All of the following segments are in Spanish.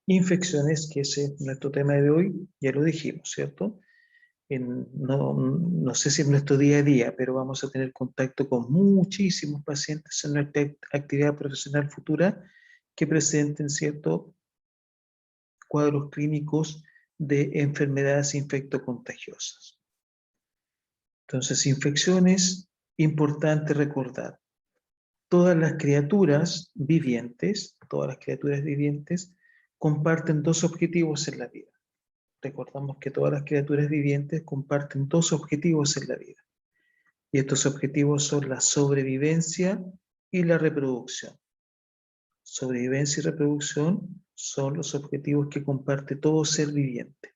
Infecciones, que ese es nuestro tema de hoy, ya lo dijimos, ¿cierto? No sé si en nuestro día a día, pero vamos a tener contacto con muchísimos pacientes en nuestra actividad profesional futura que presenten, ¿cierto?, cuadros clínicos de enfermedades infectocontagiosas. Entonces, infecciones, importante recordar, todas las criaturas vivientes comparten dos objetivos en la vida. Recordamos que todas las criaturas vivientes comparten dos objetivos en la vida. Y estos objetivos son la sobrevivencia y la reproducción. Sobrevivencia y reproducción son los objetivos que comparte todo ser viviente.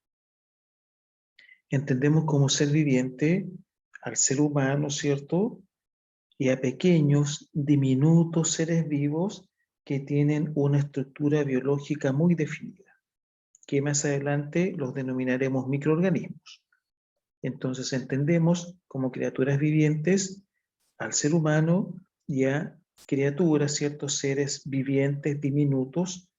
Entendemos como ser viviente al ser humano, ¿cierto? Y a pequeños, diminutos seres vivos que tienen una estructura biológica muy definida, que más adelante los denominaremos microorganismos. Entonces entendemos como criaturas vivientes al ser humano y a criaturas, ciertos seres vivientes diminutos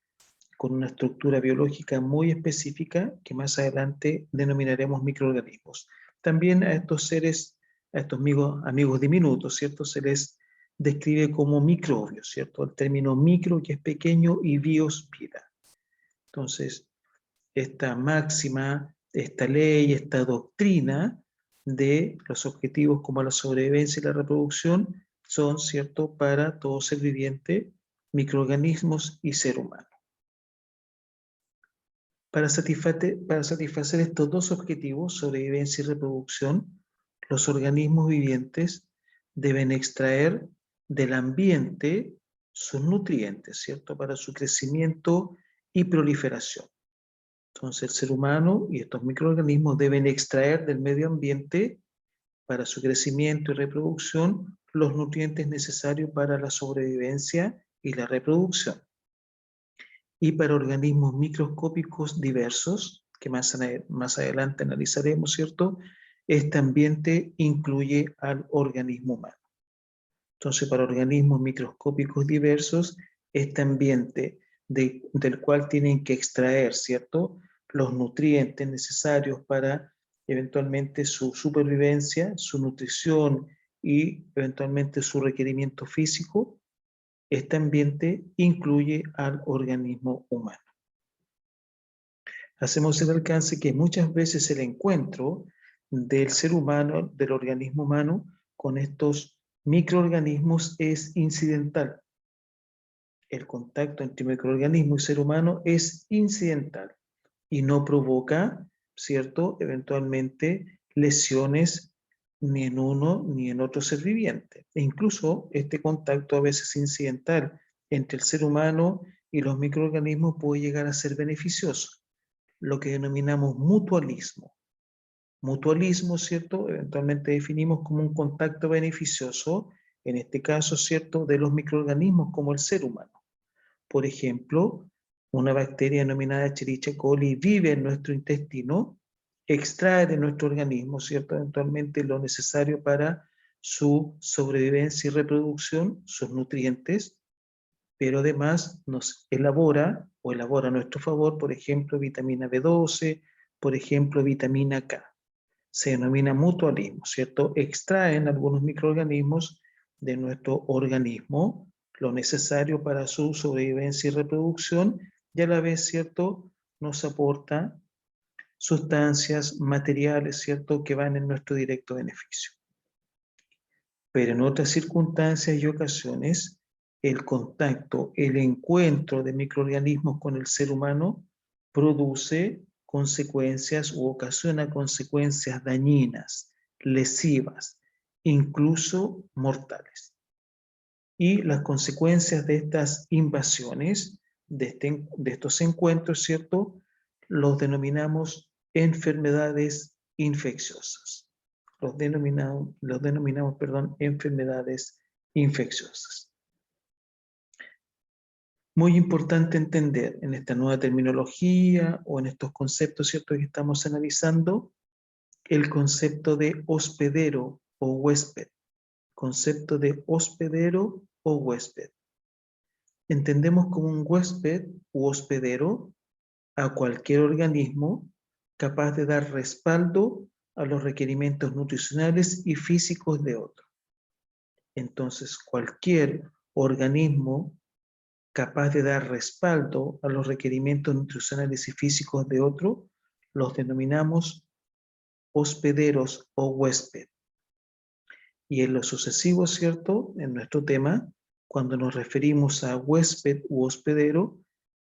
con una estructura biológica muy específica que más adelante denominaremos microorganismos. También a estos seres, a estos amigos diminutos, ¿cierto?, se les describe como microbios, ¿cierto? El término micro, que es pequeño, y bios, vida. Entonces, esta máxima, esta ley, esta doctrina de los objetivos como la sobrevivencia y la reproducción son, ¿cierto?, para todo ser viviente, microorganismos y ser humano. Para satisfacer estos dos objetivos, sobrevivencia y reproducción, los organismos vivientes deben extraer del ambiente sus nutrientes, ¿cierto?, para su crecimiento y proliferación. Entonces, el ser humano y estos microorganismos deben extraer del medio ambiente para su crecimiento y reproducción los nutrientes necesarios para la sobrevivencia y la reproducción. Y para organismos microscópicos diversos, que más adelante analizaremos, ¿cierto?, este ambiente incluye al organismo humano. Entonces, para organismos microscópicos diversos, este ambiente del cual tienen que extraer, ¿cierto?, los nutrientes necesarios para eventualmente su supervivencia, su nutrición y eventualmente su requerimiento físico, este ambiente incluye al organismo humano. Hacemos el alcance que muchas veces el encuentro del ser humano, del organismo humano, con estos microorganismos es incidental. El contacto entre microorganismo y ser humano es incidental y no provoca, ¿cierto?, eventualmente lesiones ni en uno ni en otro ser viviente. E incluso este contacto a veces incidental entre el ser humano y los microorganismos puede llegar a ser beneficioso, lo que denominamos mutualismo. Mutualismo, ¿cierto?, eventualmente definimos como un contacto beneficioso, en este caso, ¿cierto?, de los microorganismos como el ser humano. Por ejemplo, una bacteria denominada Escherichia coli vive en nuestro intestino, extrae de nuestro organismo, ¿cierto?, eventualmente lo necesario para su sobrevivencia y reproducción, sus nutrientes, pero además nos elabora a nuestro favor, por ejemplo, vitamina B12, por ejemplo, vitamina K. Se denomina mutualismo, ¿cierto? Extraen algunos microorganismos de nuestro organismo lo necesario para su sobrevivencia y reproducción, y a la vez, ¿cierto?, nos aporta sustancias materiales, ¿cierto?, que van en nuestro directo beneficio. Pero en otras circunstancias y ocasiones, el contacto, el encuentro de microorganismos con el ser humano produce consecuencias u ocasiona consecuencias dañinas, lesivas, incluso mortales. Y las consecuencias de estas invasiones, de estos encuentros, ¿cierto?, los denominamos enfermedades infecciosas. Los denominamos, enfermedades infecciosas. Muy importante entender en esta nueva terminología o en estos conceptos, ¿cierto?, que estamos analizando, el concepto de hospedero o huésped. Concepto de hospedero o huésped. Entendemos como un huésped u hospedero a cualquier organismo capaz de dar respaldo a los requerimientos nutricionales y físicos de otro. Entonces, cualquier organismo capaz de dar respaldo a los requerimientos nutricionales y físicos de otro, los denominamos hospederos o huésped. Y en lo sucesivo, ¿cierto? En nuestro tema, cuando nos referimos a huésped u hospedero,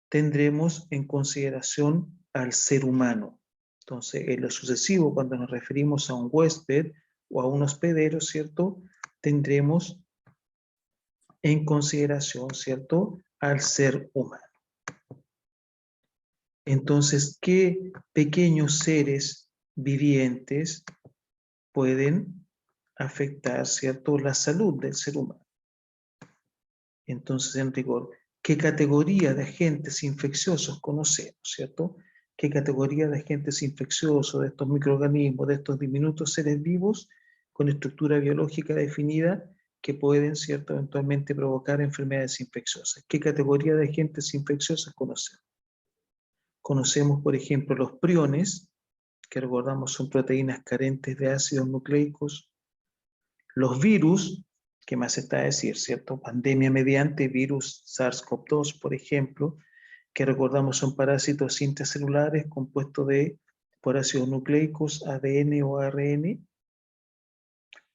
tendremos en consideración al ser humano. Entonces, en lo sucesivo, cuando nos referimos a un huésped o a un hospedero, ¿cierto? Tendremos en consideración, ¿cierto?, al ser humano. Entonces, ¿qué pequeños seres vivientes pueden afectar, ¿cierto?, la salud del ser humano? Entonces, en rigor, ¿qué categoría de agentes infecciosos conocemos, ¿cierto? ¿Qué categoría de agentes infecciosos, de estos microorganismos, de estos diminutos seres vivos con estructura biológica definida que pueden, ¿cierto?, eventualmente provocar enfermedades infecciosas? ¿Qué categoría de agentes infecciosos conocemos? Conocemos, por ejemplo, los priones, que recordamos son proteínas carentes de ácidos nucleicos, los virus, ¿qué más está a decir, cierto? Pandemia mediante virus SARS-CoV-2, por ejemplo, que recordamos son parásitos intracelulares compuestos por ácidos nucleicos, ADN o ARN,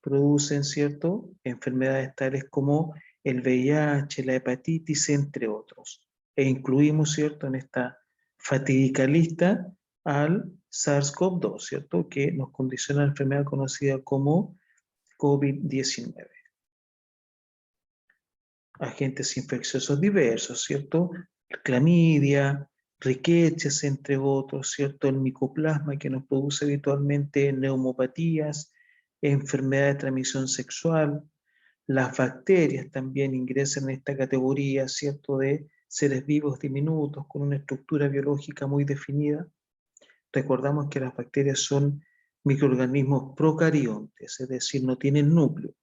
producen, ¿cierto?, enfermedades tales como el VIH, la hepatitis, entre otros. E incluimos, ¿cierto?, en esta fatídica lista al SARS-CoV-2, ¿cierto?, que nos condiciona la enfermedad conocida como COVID-19. Agentes infecciosos diversos, ¿cierto? Clamidia, riqueches, entre otros, ¿cierto? El micoplasma que nos produce habitualmente neumopatías, enfermedad de transmisión sexual. Las bacterias también ingresan en esta categoría, ¿cierto?, de seres vivos diminutos con una estructura biológica muy definida. Recordamos que las bacterias son microorganismos procariontes, es decir, no tienen núcleo.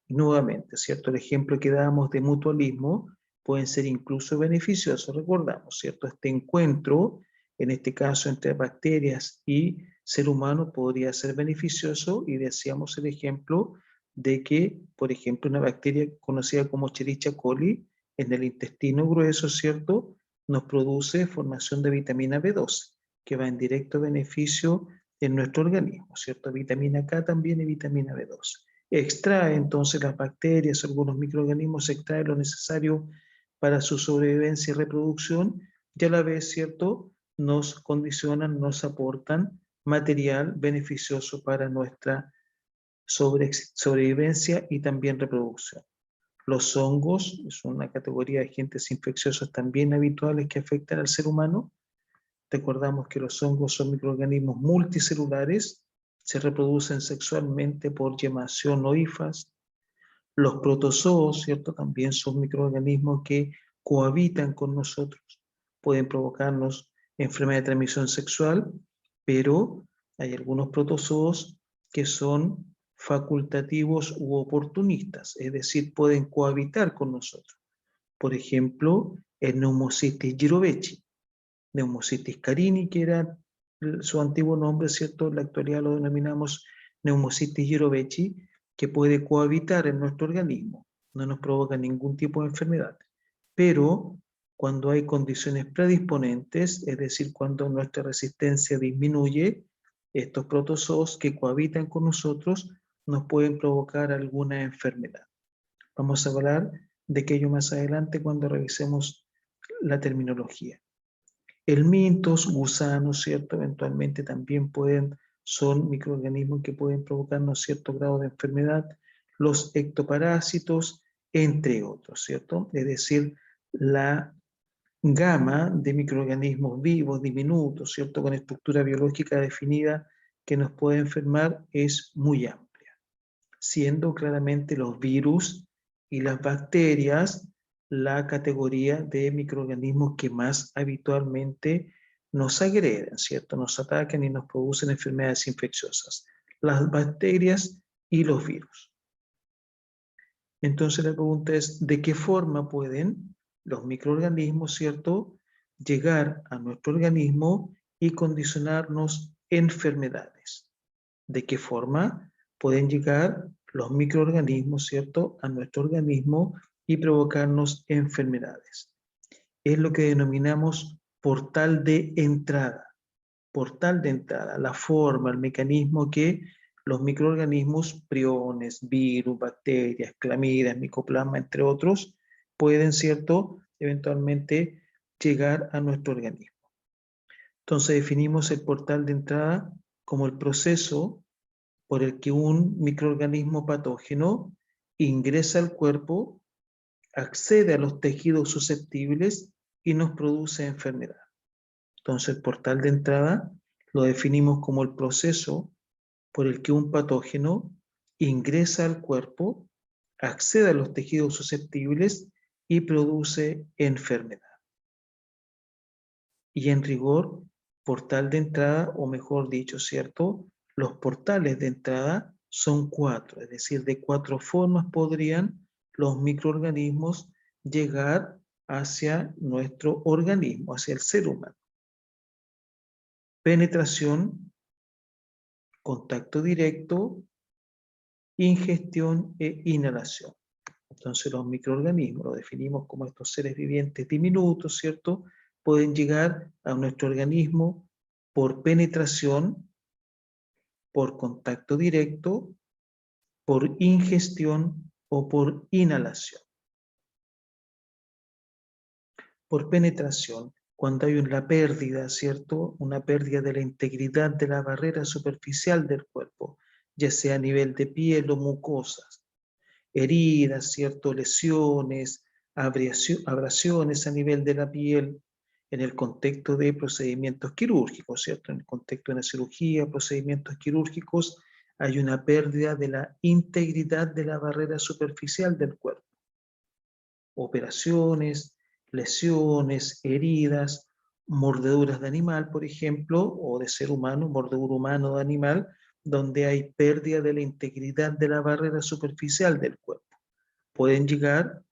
Y nuevamente, ¿cierto? El ejemplo que dábamos de mutualismo pueden ser incluso beneficiosos. Recordamos, ¿cierto? Este encuentro, en este caso entre bacterias y ser humano, podría ser beneficioso y decíamos el ejemplo de que, por ejemplo, una bacteria conocida como Escherichia coli en el intestino grueso, ¿cierto?, nos produce formación de vitamina B12, que va en directo beneficio en nuestro organismo, ¿cierto? Vitamina K también y vitamina B12. Extrae entonces las bacterias, algunos microorganismos, extrae lo necesario para su sobrevivencia y reproducción, y a la vez, ¿cierto?, nos condicionan, nos aportan material beneficioso para nuestra sobrevivencia y también reproducción. Los hongos son una categoría de agentes infecciosos también habituales que afectan al ser humano. Recordamos que los hongos son microorganismos multicelulares, se reproducen sexualmente por gemación o hifas. Los protozoos, ¿cierto?, también son microorganismos que cohabitan con nosotros, pueden provocarnos enfermedad de transmisión sexual, pero hay algunos protozoos que son facultativos u oportunistas, es decir, pueden cohabitar con nosotros. Por ejemplo, el Pneumocystis jirovecii, Pneumocystis carini, que era su antiguo nombre, ¿cierto? En la actualidad lo denominamos Pneumocystis jirovecii, que puede cohabitar en nuestro organismo, no nos provoca ningún tipo de enfermedad. Pero cuando hay condiciones predisponentes, es decir, cuando nuestra resistencia disminuye, estos protozoos que cohabitan con nosotros nos pueden provocar alguna enfermedad. Vamos a hablar de aquello más adelante cuando revisemos la terminología. Helmintos, gusanos, ¿cierto? Eventualmente también son microorganismos que pueden provocarnos cierto grado de enfermedad. Los ectoparásitos, entre otros, ¿cierto? Es decir, la gama de microorganismos vivos, diminutos, ¿cierto?, con estructura biológica definida que nos puede enfermar es muy amplia, siendo claramente los virus y las bacterias la categoría de microorganismos que más habitualmente nos agreden, ¿cierto?, nos atacan y nos producen enfermedades infecciosas, las bacterias y los virus. Entonces la pregunta es, ¿de qué forma pueden los microorganismos, ¿cierto?, llegar a nuestro organismo y condicionarnos enfermedades. ¿De qué forma? Pueden llegar los microorganismos, ¿cierto?, a nuestro organismo y provocarnos enfermedades. Es lo que denominamos portal de entrada. Portal de entrada, la forma, el mecanismo que los microorganismos, priones, virus, bacterias, clamidas, micoplasma, entre otros, pueden, ¿cierto?, eventualmente llegar a nuestro organismo. Entonces definimos el portal de entrada como el proceso por el que un microorganismo patógeno ingresa al cuerpo, accede a los tejidos susceptibles y nos produce enfermedad. Entonces el portal de entrada lo definimos como el proceso por el que un patógeno ingresa al cuerpo, accede a los tejidos susceptibles y produce enfermedad. Y en rigor, portal de entrada, o mejor dicho, ¿cierto?, los portales de entrada son 4, es decir, de 4 formas podrían los microorganismos llegar hacia nuestro organismo, hacia el ser humano. Penetración, contacto directo, ingestión e inhalación. Entonces los microorganismos, lo definimos como estos seres vivientes diminutos, ¿cierto?, pueden llegar a nuestro organismo por penetración, por contacto directo, por ingestión o por inhalación. Por penetración, cuando hay una pérdida, ¿cierto?, una pérdida de la integridad de la barrera superficial del cuerpo, ya sea a nivel de piel o mucosas, heridas, ¿cierto?, lesiones, abrasiones a nivel de la piel, en el contexto de procedimientos quirúrgicos, ¿cierto? En el contexto de una cirugía, procedimientos quirúrgicos, hay una pérdida de la integridad de la barrera superficial del cuerpo. Operaciones, lesiones, heridas, mordeduras de animal, por ejemplo, o de ser humano, mordedura humano de animal, donde hay pérdida de la integridad de la barrera superficial del cuerpo. Pueden llegar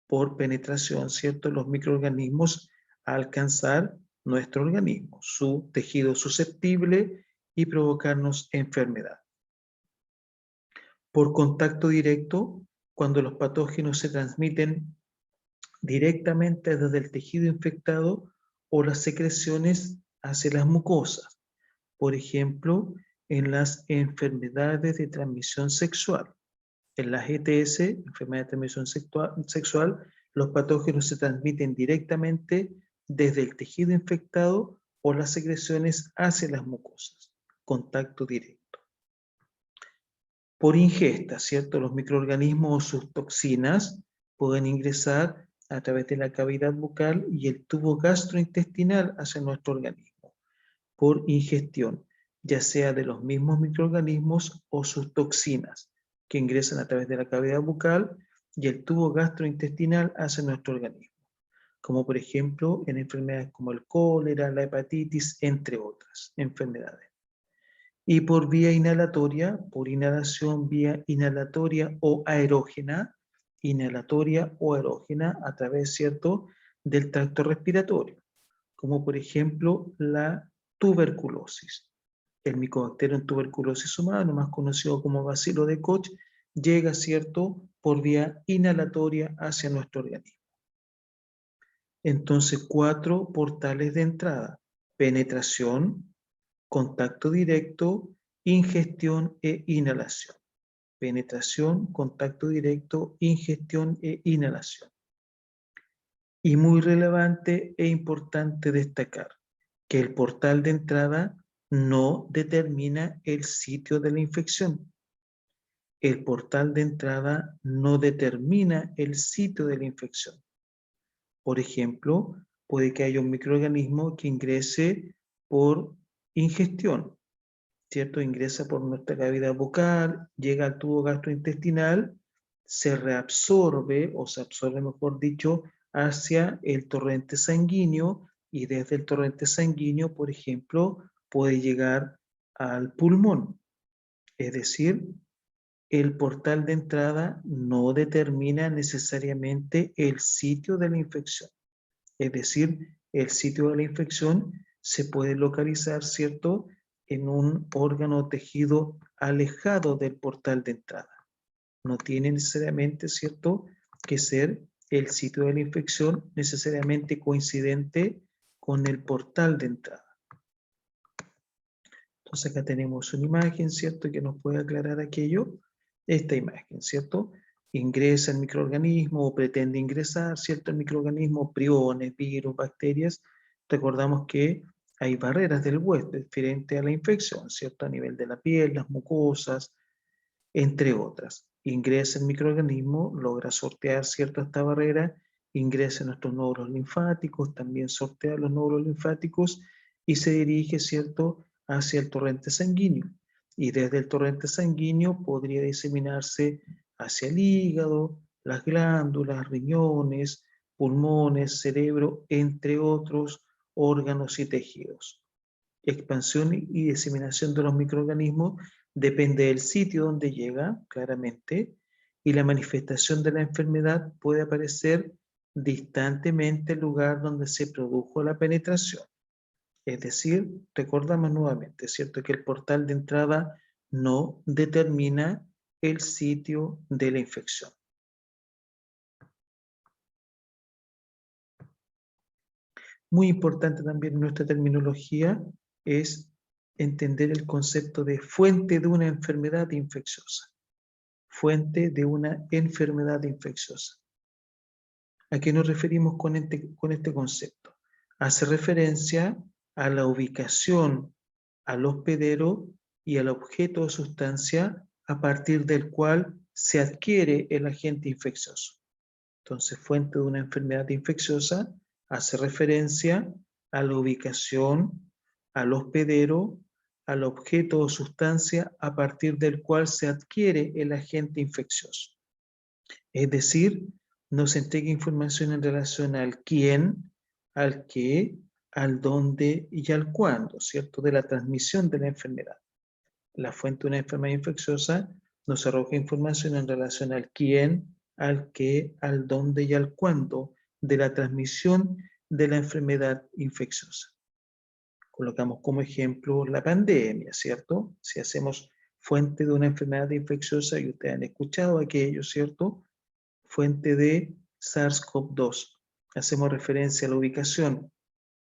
por penetración, ¿cierto?, los microorganismos a alcanzar nuestro organismo, su tejido susceptible y provocarnos enfermedad. Por contacto directo, cuando los patógenos se transmiten directamente desde el tejido infectado o las secreciones hacia las mucosas, por ejemplo, en las enfermedades de transmisión sexual. En las ETS, enfermedad de transmisión sexual, los patógenos se transmiten directamente desde el tejido infectado o las secreciones hacia las mucosas. Contacto directo. Por ingesta, ¿cierto? Los microorganismos o sus toxinas pueden ingresar a través de la cavidad bucal y el tubo gastrointestinal hacia nuestro organismo. Por ingestión, ya sea de los mismos microorganismos o sus toxinas, que ingresan a través de la cavidad bucal y el tubo gastrointestinal hacia nuestro organismo, como por ejemplo en enfermedades como el cólera, la hepatitis, entre otras enfermedades. Y por vía inhalatoria, por inhalación, vía inhalatoria o aerógena, a través, ¿cierto?, del tracto respiratorio, como por ejemplo la tuberculosis. El Mycobacterium tuberculosis humano, más conocido como bacilo de Koch, llega, ¿cierto?, por vía inhalatoria hacia nuestro organismo. Entonces, 4 portales de entrada: penetración, contacto directo, ingestión e inhalación. Penetración, contacto directo, ingestión e inhalación. Y muy relevante e importante destacar que el portal de entrada no determina el sitio de la infección. El portal de entrada no determina el sitio de la infección. Por ejemplo, puede que haya un microorganismo que ingrese por ingestión, ¿cierto? Ingresa por nuestra cavidad bucal, llega al tubo gastrointestinal, se reabsorbe, o se absorbe, mejor dicho, hacia el torrente sanguíneo, y desde el torrente sanguíneo, por ejemplo, puede llegar al pulmón. Es decir, el portal de entrada no determina necesariamente el sitio de la infección. Es decir, el sitio de la infección se puede localizar, ¿cierto?, en un órgano o tejido alejado del portal de entrada. No tiene necesariamente, ¿cierto?, que ser el sitio de la infección necesariamente coincidente con el portal de entrada. Entonces acá tenemos una imagen, ¿cierto?, que nos puede aclarar aquello. Esta imagen, ¿cierto? Ingresa el microorganismo o pretende ingresar, ¿cierto?, el microorganismo, priones, virus, bacterias. Recordamos que hay barreras del huésped frente a la infección, ¿cierto?, a nivel de la piel, las mucosas, entre otras. Ingresa el microorganismo, logra sortear, ¿cierto?, esta barrera, ingresa en nuestros nódulos linfáticos, también sortea los nódulos linfáticos y se dirige, ¿cierto?, hacia el torrente sanguíneo. Y desde el torrente sanguíneo podría diseminarse hacia el hígado, las glándulas, riñones, pulmones, cerebro, entre otros órganos y tejidos. Expansión y diseminación de los microorganismos depende del sitio donde llega, claramente, y la manifestación de la enfermedad puede aparecer distantemente del lugar donde se produjo la penetración. Es decir, recordamos nuevamente, ¿cierto?, que el portal de entrada no determina el sitio de la infección. Muy importante también en nuestra terminología es entender el concepto de fuente de una enfermedad infecciosa. Fuente de una enfermedad infecciosa. ¿A qué nos referimos con este concepto? Hace referencia a la ubicación, al hospedero y al objeto o sustancia a partir del cual se adquiere el agente infeccioso. Entonces, fuente de una enfermedad infecciosa hace referencia a la ubicación, al hospedero, al objeto o sustancia a partir del cual se adquiere el agente infeccioso. Es decir, nos entrega información en relación al quién, al qué, al dónde y al cuándo, ¿cierto?, de la transmisión de la enfermedad. La fuente de una enfermedad infecciosa nos arroja información en relación al quién, al qué, al dónde y al cuándo de la transmisión de la enfermedad infecciosa. Colocamos como ejemplo la pandemia, ¿cierto? Si hacemos fuente de una enfermedad infecciosa, y ustedes han escuchado aquello, ¿cierto?, fuente de SARS-CoV-2. Hacemos referencia a la ubicación.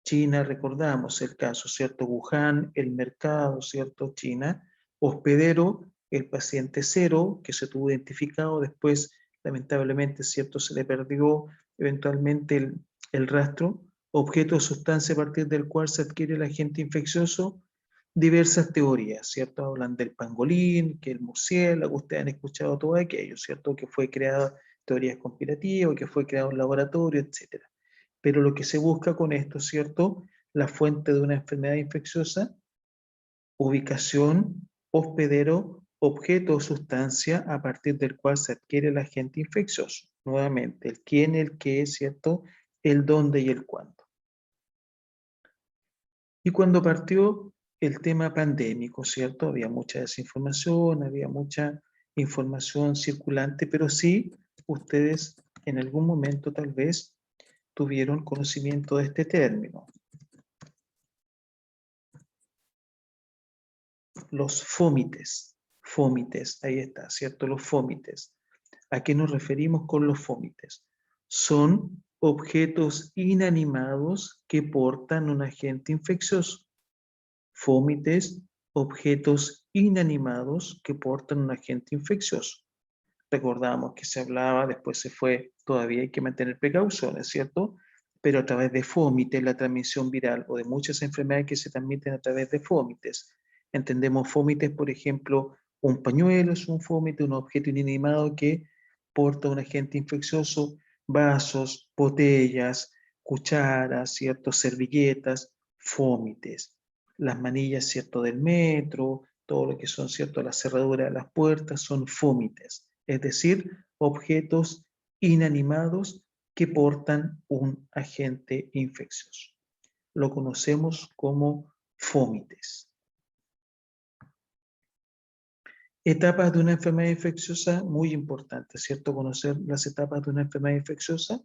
China, recordamos el caso, ¿cierto? Wuhan, el mercado, ¿cierto? China. Hospedero, el paciente cero, que se tuvo identificado, después, lamentablemente, ¿cierto?, se le perdió eventualmente el rastro. Objeto o sustancia a partir del cual se adquiere el agente infeccioso. Diversas teorías, ¿cierto? Hablan del pangolín, que el murciélago, ustedes han escuchado todo aquello, ¿cierto? Que fue creada, teorías conspirativas, que fue creado en laboratorio, etc. Pero lo que se busca con esto, ¿cierto? La fuente de una enfermedad infecciosa, ubicación, hospedero, objeto o sustancia a partir del cual se adquiere el agente infeccioso. Nuevamente, el quién, el qué, ¿cierto? El dónde y el cuándo. Y cuando partió el tema pandémico, ¿cierto? Había mucha desinformación, había mucha información circulante, pero sí, ustedes en algún momento tal vez tuvieron conocimiento de este término. Los fómites, ahí está, ¿cierto? Los fómites. ¿A qué nos referimos con los fómites? Son objetos inanimados que portan un agente infeccioso. Fómites, objetos inanimados que portan un agente infeccioso. Recordamos que se hablaba, después se fue, todavía hay que mantener precauciones, ¿cierto? Pero a través de fómites, la transmisión viral o de muchas enfermedades que se transmiten a través de fómites. Entendemos fómites, por ejemplo, un pañuelo es un fómite, un objeto inanimado que porta un agente infeccioso, vasos, botellas, cucharas, ¿cierto? Servilletas, fómites. Las manillas, ¿cierto?, del metro, todo lo que son, ¿cierto?, las cerraduras de las puertas son fómites, es decir, objetos inanimados que portan un agente infeccioso. Lo conocemos como fómites. Etapas de una enfermedad infecciosa, muy importante, ¿cierto? Conocer las etapas de una enfermedad infecciosa,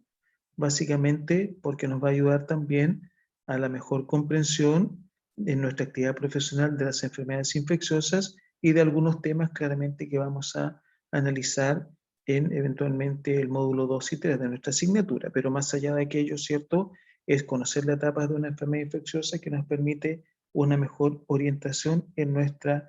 básicamente porque nos va a ayudar también a la mejor comprensión en nuestra actividad profesional de las enfermedades infecciosas y de algunos temas claramente que vamos a analizar en eventualmente el módulo 2 y 3 de nuestra asignatura. Pero más allá de aquello, ¿cierto?, es conocer las etapas de una enfermedad infecciosa que nos permite una mejor orientación en nuestro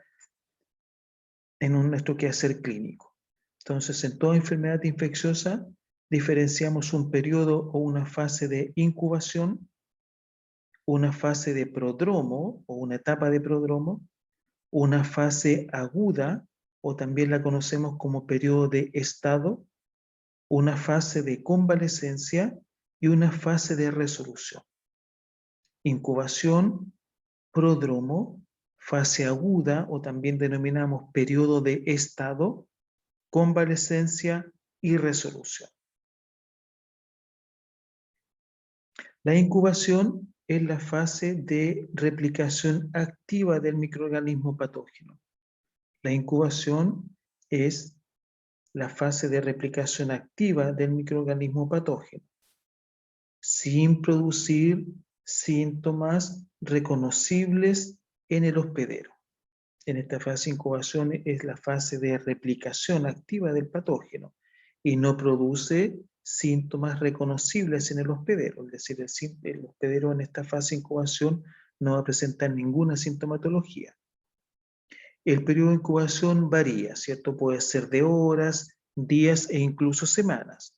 quehacer clínico. Entonces, en toda enfermedad infecciosa diferenciamos un periodo o una fase de incubación, una fase de prodromo o una etapa de prodromo, una fase aguda o también la conocemos como periodo de estado, una fase de convalescencia y una fase de resolución. Incubación, prodromo, fase aguda o también denominamos periodo de estado, convalescencia y resolución. La incubación es la fase de replicación activa del microorganismo patógeno. La incubación es la fase de replicación activa del microorganismo patógeno, sin producir síntomas reconocibles en el hospedero. En esta fase de incubación es la fase de replicación activa del patógeno y no produce síntomas reconocibles en el hospedero. Es decir, el hospedero en esta fase de incubación no va a presentar ninguna sintomatología. El periodo de incubación varía, ¿cierto? Puede ser de horas, días e incluso semanas.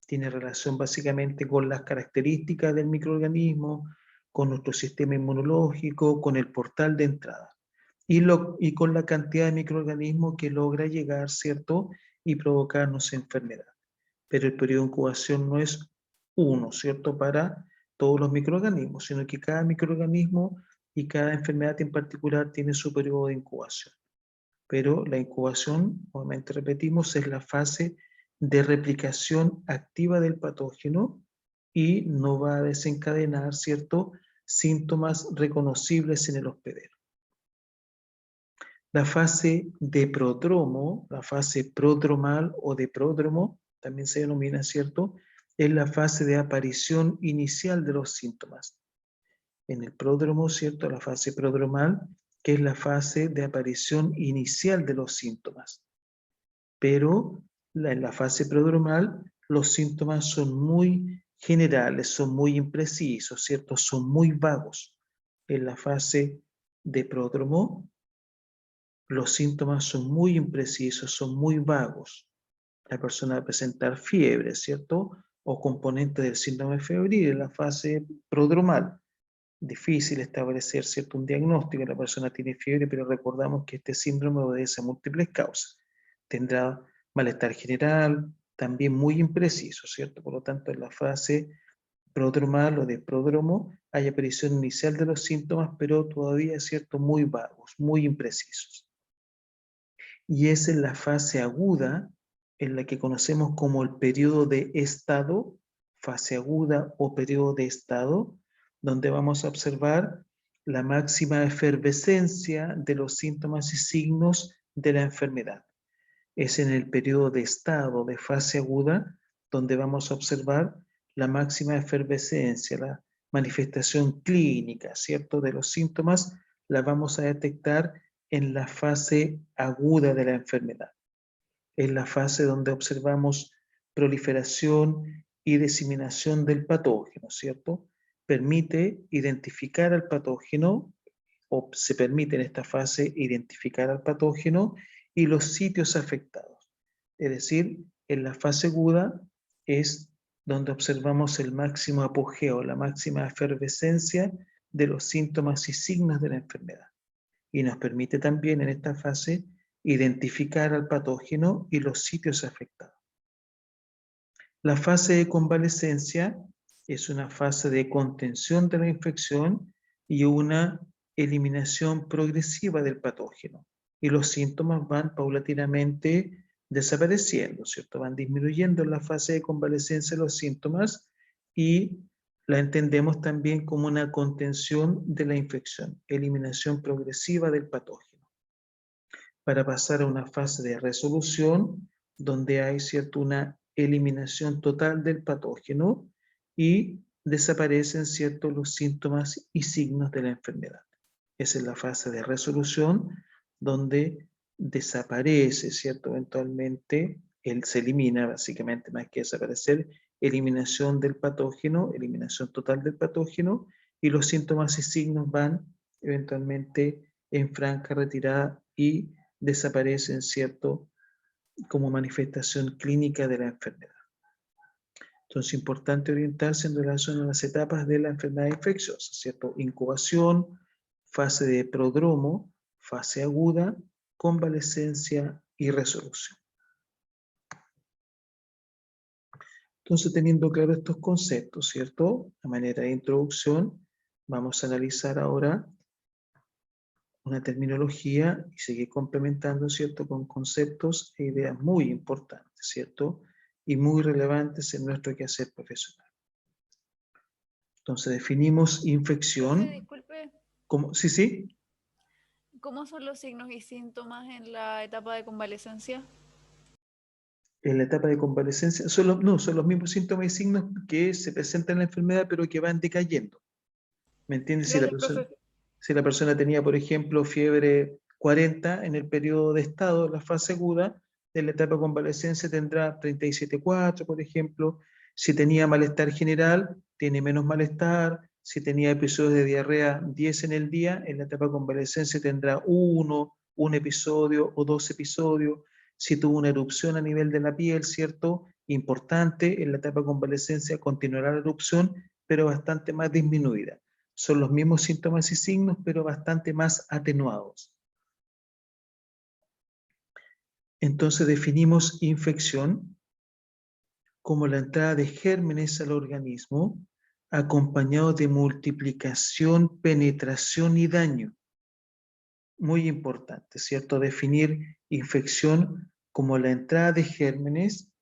Tiene relación básicamente con las características del microorganismo, con nuestro sistema inmunológico, con el portal de entrada y con la cantidad de microorganismos que logra llegar, ¿cierto? Y provocarnos enfermedad. Pero el periodo de incubación no es uno, ¿cierto? Para todos los microorganismos, sino que cada microorganismo y cada enfermedad en particular tiene su periodo de incubación. Pero la incubación, nuevamente repetimos, es la fase de replicación activa del patógeno y no va a desencadenar, ¿cierto?, síntomas reconocibles en el hospedero. La fase de prodromo, la fase prodromal o de pródromo, también se denomina, ¿cierto?, es la fase de aparición inicial de los síntomas. En el pródromo, ¿cierto?, la fase prodromal, que es la fase de aparición inicial de los síntomas. Pero en la fase prodromal los síntomas son muy generales, son muy imprecisos, ¿cierto?, son muy vagos. En la fase de pródromo los síntomas son muy imprecisos, son muy vagos. La persona va a presentar fiebre, ¿cierto?, o componente del síndrome febril en la fase prodromal. Difícil establecer, ¿cierto?, un diagnóstico. La persona tiene fiebre, pero recordamos que este síndrome obedece a múltiples causas. Tendrá malestar general, también muy impreciso, ¿cierto? Por lo tanto, en la fase prodromal o de pródromo hay aparición inicial de los síntomas, pero todavía, ¿cierto?, muy vagos, muy imprecisos. Y es en la fase aguda, en la que conocemos como el periodo de estado, fase aguda o periodo de estado, donde vamos a observar la máxima efervescencia de los síntomas y signos de la enfermedad. Es en el periodo de estado, de fase aguda, donde vamos a observar la máxima efervescencia, la manifestación clínica, ¿cierto?, de los síntomas, la vamos a detectar en la fase aguda de la enfermedad. Es la fase donde observamos proliferación y diseminación del patógeno, ¿cierto? Permite identificar al patógeno, o se permite en esta fase identificar al patógeno y los sitios afectados. Es decir, en la fase aguda es donde observamos el máximo apogeo, la máxima efervescencia de los síntomas y signos de la enfermedad. Y nos permite también en esta fase identificar al patógeno y los sitios afectados. La fase de convalescencia es una fase de contención de la infección y una eliminación progresiva del patógeno. Y los síntomas van paulatinamente desapareciendo, ¿cierto? Van disminuyendo en la fase de convalescencia los síntomas y la entendemos también como una contención de la infección, eliminación progresiva del patógeno. Para pasar a una fase de resolución, donde hay, ¿cierto?, una eliminación total del patógeno y desaparecen, ¿cierto?, los síntomas y signos de la enfermedad. Esa es la fase de resolución, donde desaparece, ¿cierto?, eventualmente, se elimina, básicamente, más que desaparecer, eliminación del patógeno, eliminación total del patógeno, y los síntomas y signos van, eventualmente, en franca retirada y desaparecen, ¿cierto?, como manifestación clínica de la enfermedad. Entonces, es importante orientarse en relación a las etapas de la enfermedad infecciosa, ¿cierto? Incubación, fase de prodromo, fase aguda, convalescencia y resolución. Entonces, teniendo claro estos conceptos, ¿cierto? A manera de introducción, vamos a analizar ahora una terminología y seguir complementando, ¿cierto?, con conceptos e ideas muy importantes, ¿cierto?, y muy relevantes en nuestro quehacer profesional. Entonces definimos infección Disculpe, como... Sí, sí. ¿cómo son los signos y síntomas en la etapa de convalecencia? En la etapa de convalescencia son los mismos síntomas y signos que se presentan en la enfermedad, pero que van decayendo. ¿Me entiendes? Gracias, profe. Si la persona tenía, por ejemplo, fiebre 40 en el periodo de estado, la fase aguda, en la etapa de convalescencia tendrá 37,4, por ejemplo. Si tenía malestar general, tiene menos malestar. Si tenía episodios de diarrea 10 en el día, en la etapa de convalescencia tendrá un episodio o 2 episodios. Si tuvo una erupción a nivel de la piel, ¿cierto? Importante, en la etapa de convalescencia continuará la erupción, pero bastante más disminuida. Son los mismos síntomas y signos, pero bastante más atenuados. Entonces definimos infección como la entrada de gérmenes al organismo acompañado de multiplicación, penetración y daño. Muy importante, ¿cierto? Definir infección como la entrada de gérmenes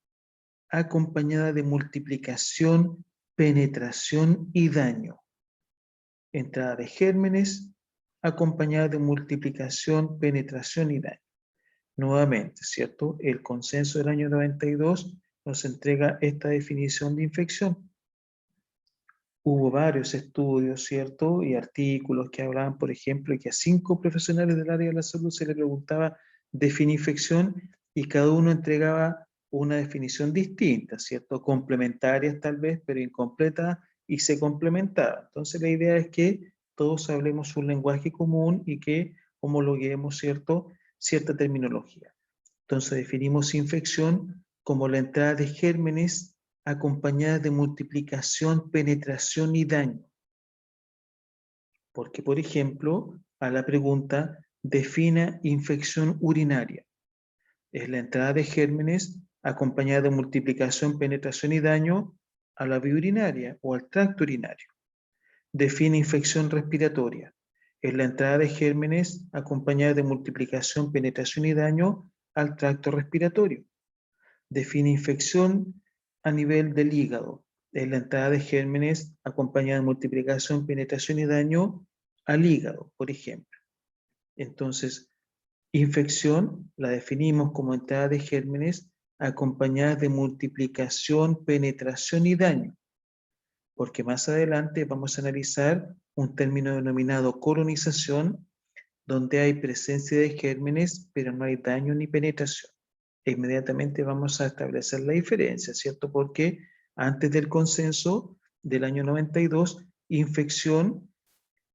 acompañada de multiplicación, penetración y daño. Entrada de gérmenes acompañada de multiplicación, penetración y daño. Nuevamente, ¿cierto? El consenso del año 92 nos entrega esta definición de infección. Hubo varios estudios, ¿cierto? Y artículos que hablaban, por ejemplo, que a 5 profesionales del área de la salud se les preguntaba definir infección y cada uno entregaba una definición distinta, ¿cierto? Complementarias tal vez, pero incompletas y se complementaban. Entonces la idea es que todos hablemos un lenguaje común y que homologuemos, ¿cierto?, cierta terminología. Entonces definimos infección como la entrada de gérmenes acompañada de multiplicación, penetración y daño. Porque, por ejemplo, a la pregunta, defina infección urinaria. Es la entrada de gérmenes acompañada de multiplicación, penetración y daño a la vía urinaria o al tracto urinario. Define infección respiratoria. Es la entrada de gérmenes acompañada de multiplicación, penetración y daño al tracto respiratorio. Define infección a nivel del hígado. Es la entrada de gérmenes acompañada de multiplicación, penetración y daño al hígado, por ejemplo. Entonces, infección la definimos como entrada de gérmenes acompañada de multiplicación, penetración y daño, porque más adelante vamos a analizar un término denominado colonización, donde hay presencia de gérmenes, pero no hay daño ni penetración. E inmediatamente vamos a establecer la diferencia, ¿cierto? Porque antes del consenso del año 92, infección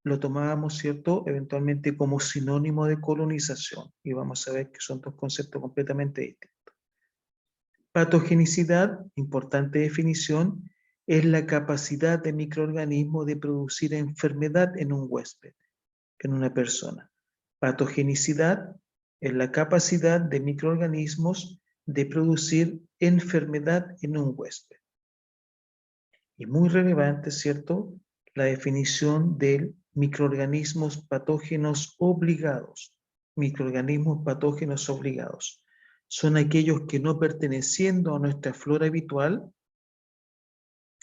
lo tomábamos, ¿cierto?, eventualmente como sinónimo de colonización. Y vamos a ver que son dos conceptos completamente distintos. Patogenicidad, importante definición, es la capacidad de microorganismo de producir enfermedad en un huésped, en una persona. Patogenicidad es la capacidad de microorganismos de producir enfermedad en un huésped. Y muy relevante, ¿cierto?, la definición de microorganismos patógenos obligados. Microorganismos patógenos obligados son aquellos que, no perteneciendo a nuestra flora habitual,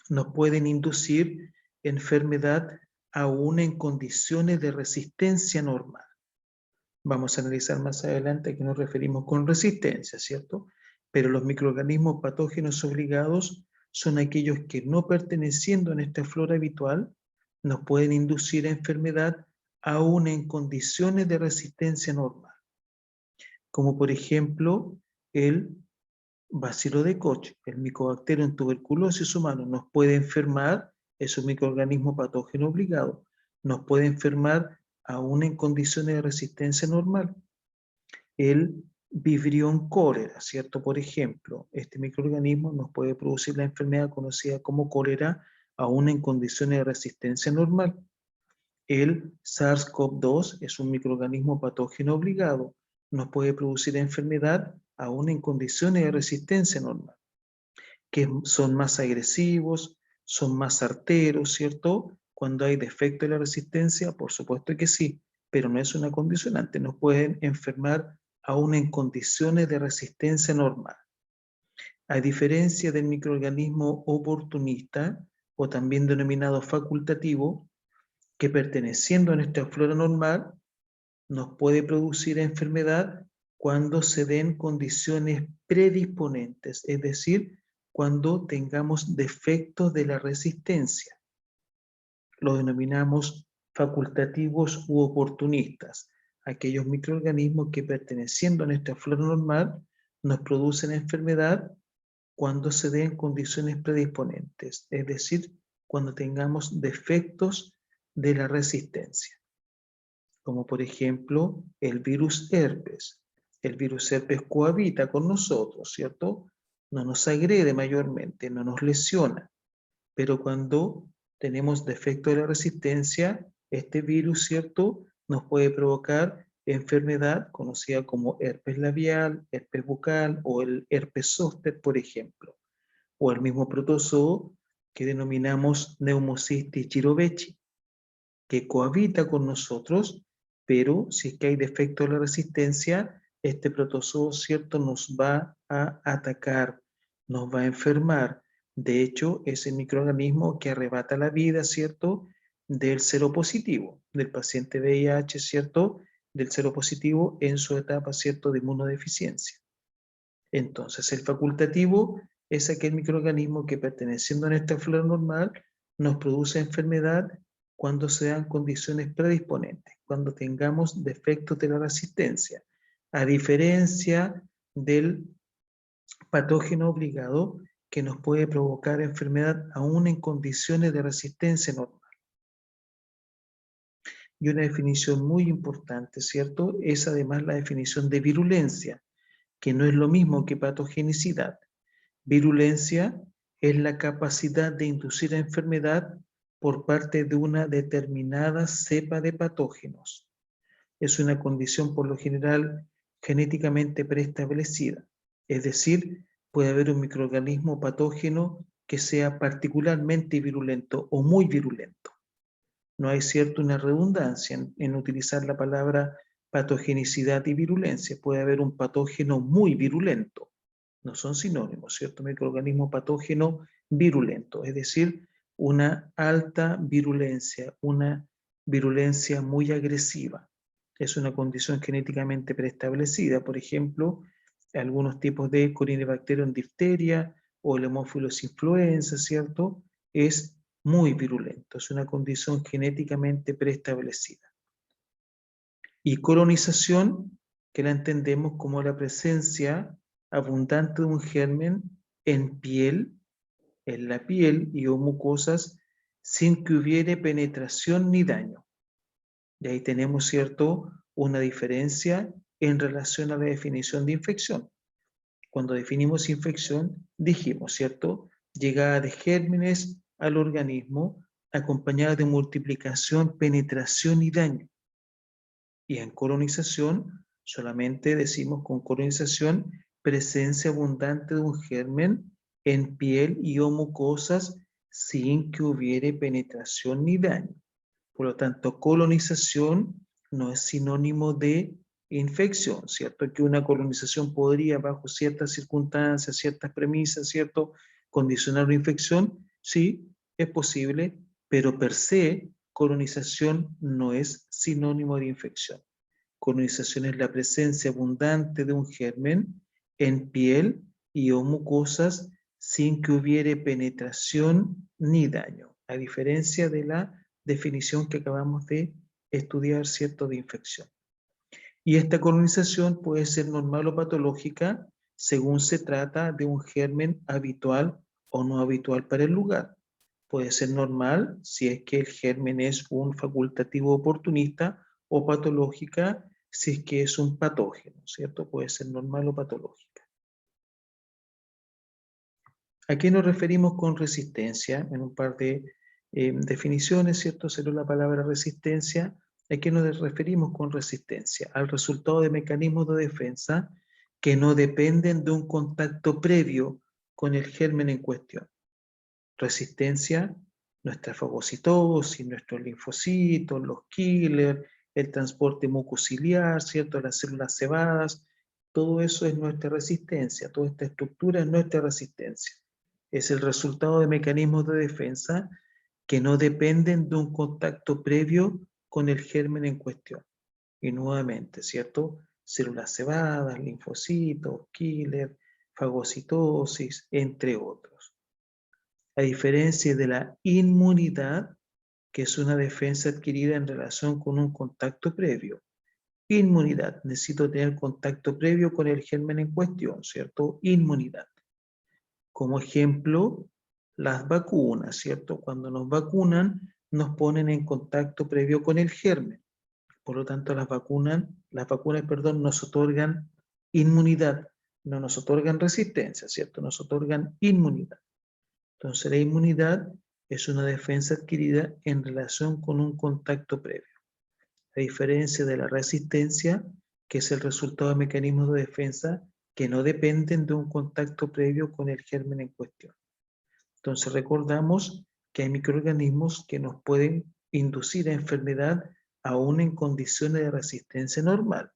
nos pueden inducir enfermedad aún en condiciones de resistencia normal. Vamos a analizar más adelante a qué nos referimos con resistencia, ¿cierto? Pero los microorganismos patógenos obligados son aquellos que no perteneciendo a nuestra flora habitual nos pueden inducir a enfermedad aún en condiciones de resistencia normal, como por ejemplo el bacilo de Koch, el Mycobacterium tuberculosis humano, nos puede enfermar, es un microorganismo patógeno obligado, nos puede enfermar aún en condiciones de resistencia normal. El Vibrio cólera, ¿cierto? Por ejemplo, este microorganismo nos puede producir la enfermedad conocida como cólera aún en condiciones de resistencia normal. El SARS-CoV-2 es un microorganismo patógeno obligado, nos puede producir enfermedad aún en condiciones de resistencia normal, que son más agresivos, son más arteros, ¿cierto? Cuando hay defecto de la resistencia, por supuesto que sí, pero no es una condicionante, nos pueden enfermar aún en condiciones de resistencia normal. A diferencia del microorganismo oportunista, o también denominado facultativo, que perteneciendo a nuestra flora normal, nos puede producir enfermedad cuando se den condiciones predisponentes, es decir, cuando tengamos defectos de la resistencia. Lo denominamos facultativos u oportunistas, aquellos microorganismos que perteneciendo a nuestra flora normal nos producen enfermedad cuando se den condiciones predisponentes, es decir, cuando tengamos defectos de la resistencia, como por ejemplo el virus herpes. El virus herpes cohabita con nosotros, ¿cierto? No nos agrede mayormente, no nos lesiona, pero cuando tenemos defecto de la resistencia, este virus, ¿cierto?, nos puede provocar enfermedad conocida como herpes labial, herpes bucal o el herpes zóster, por ejemplo, o el mismo protozoo que denominamos Pneumocystis jirovecii, que cohabita con nosotros, pero si es que hay defecto de la resistencia, este protozoo, ¿cierto?, nos va a atacar, nos va a enfermar. De hecho, es el microorganismo que arrebata la vida, ¿cierto?, del seropositivo, del paciente VIH, ¿cierto?, del seropositivo en su etapa, ¿cierto?, de inmunodeficiencia. Entonces, el facultativo es aquel microorganismo que perteneciendo a nuestra flora normal nos produce enfermedad cuando se dan condiciones predisponentes, cuando tengamos defectos de la resistencia, a diferencia del patógeno obligado que nos puede provocar enfermedad aún en condiciones de resistencia normal. Y una definición muy importante, ¿cierto?, es además la definición de virulencia, que no es lo mismo que patogenicidad. Virulencia es la capacidad de inducir enfermedad por parte de una determinada cepa de patógenos. Es una condición por lo general genéticamente preestablecida, es decir, puede haber un microorganismo patógeno que sea particularmente virulento o muy virulento. No hay cierto una redundancia en utilizar la palabra patogenicidad y virulencia. Puede haber un patógeno muy virulento. No son sinónimos, ¿cierto? Microorganismo patógeno virulento, es decir, una alta virulencia, una virulencia muy agresiva. Es una condición genéticamente preestablecida. Por ejemplo, algunos tipos de Corynebacterium diphtheria o el Haemophilus influenza, ¿cierto?, es muy virulento, es una condición genéticamente preestablecida. Y colonización, que la entendemos como la presencia abundante de un germen en piel, en la piel y o mucosas, sin que hubiere penetración ni daño. Y ahí tenemos, ¿cierto?, una diferencia en relación a la definición de infección. Cuando definimos infección, dijimos, ¿cierto?, llegada de gérmenes al organismo acompañada de multiplicación, penetración y daño. Y en colonización, solamente decimos con colonización, presencia abundante de un germen en piel y o mucosas sin que hubiere penetración ni daño. Por lo tanto, colonización no es sinónimo de infección, ¿cierto? Que una colonización podría, bajo ciertas circunstancias, ciertas premisas, ¿cierto?, condicionar una infección, sí, es posible, pero per se, colonización no es sinónimo de infección. Colonización es la presencia abundante de un germen en piel y o mucosas sin que hubiere penetración ni daño, a diferencia de la definición que acabamos de estudiar, ¿cierto?, de infección. Y esta colonización puede ser normal o patológica según se trata de un germen habitual o no habitual para el lugar. Puede ser normal si es que el germen es un facultativo oportunista, o patológica si es que es un patógeno, ¿cierto? Puede ser normal o patológica. ¿A qué nos referimos con resistencia? En un par de definiciones, ¿cierto? Será la palabra resistencia. ¿A qué nos referimos con resistencia? Al resultado de mecanismos de defensa que no dependen de un contacto previo con el germen en cuestión. Resistencia, nuestra fagocitosis, nuestros linfocitos, los killers, el transporte mucociliar, ¿cierto? Las células cebadas, todo eso es nuestra resistencia, toda esta estructura es nuestra resistencia. Es el resultado de mecanismos de defensa que no dependen de un contacto previo con el germen en cuestión. Y nuevamente, ¿cierto? Células cebadas, linfocitos, killer, fagocitosis, entre otros. A diferencia de la inmunidad, que es una defensa adquirida en relación con un contacto previo. Inmunidad, necesito tener contacto previo con el germen en cuestión, ¿cierto? Inmunidad. Como ejemplo, las vacunas, ¿cierto? Cuando nos vacunan, nos ponen en contacto previo con el germen. Por lo tanto, las vacunas, nos otorgan inmunidad, no nos otorgan resistencia, ¿cierto? Nos otorgan inmunidad. Entonces, la inmunidad es una defensa adquirida en relación con un contacto previo. A diferencia de la resistencia, que es el resultado de mecanismos de defensa que no dependen de un contacto previo con el germen en cuestión. Entonces recordamos que hay microorganismos que nos pueden inducir a enfermedad aún en condiciones de resistencia normal.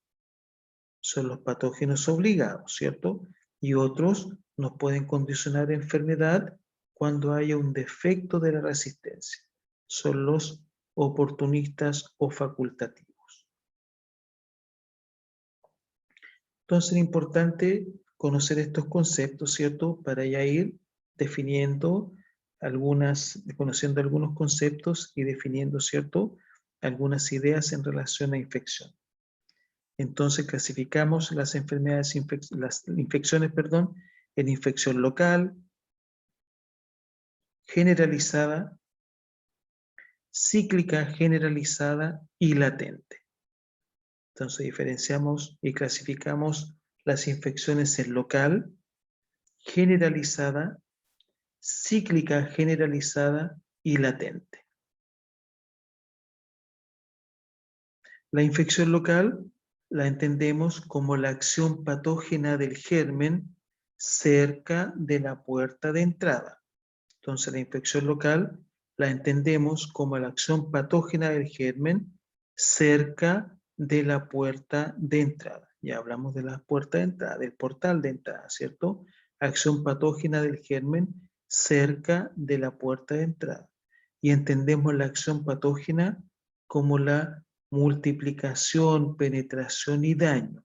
Son los patógenos obligados, ¿cierto? Y otros nos pueden condicionar a enfermedad cuando haya un defecto de la resistencia. Son los oportunistas o facultativos. Entonces es importante conocer estos conceptos, ¿cierto? Para ya ir definiendo conociendo algunos conceptos y definiendo, ¿cierto?, algunas ideas en relación a infección. Entonces clasificamos las enfermedades, las infecciones, en infección local, generalizada, cíclica generalizada y latente. Entonces diferenciamos y clasificamos las infecciones en local, generalizada, cíclica generalizada y latente. La infección local la entendemos como la acción patógena del germen cerca de la puerta de entrada. Entonces la infección local la entendemos como la acción patógena del germen cerca de la puerta de entrada. Ya hablamos de la puerta de entrada, del portal de entrada, ¿cierto? Acción patógena del germen cerca de la puerta de entrada. Y entendemos la acción patógena como la multiplicación, penetración y daño.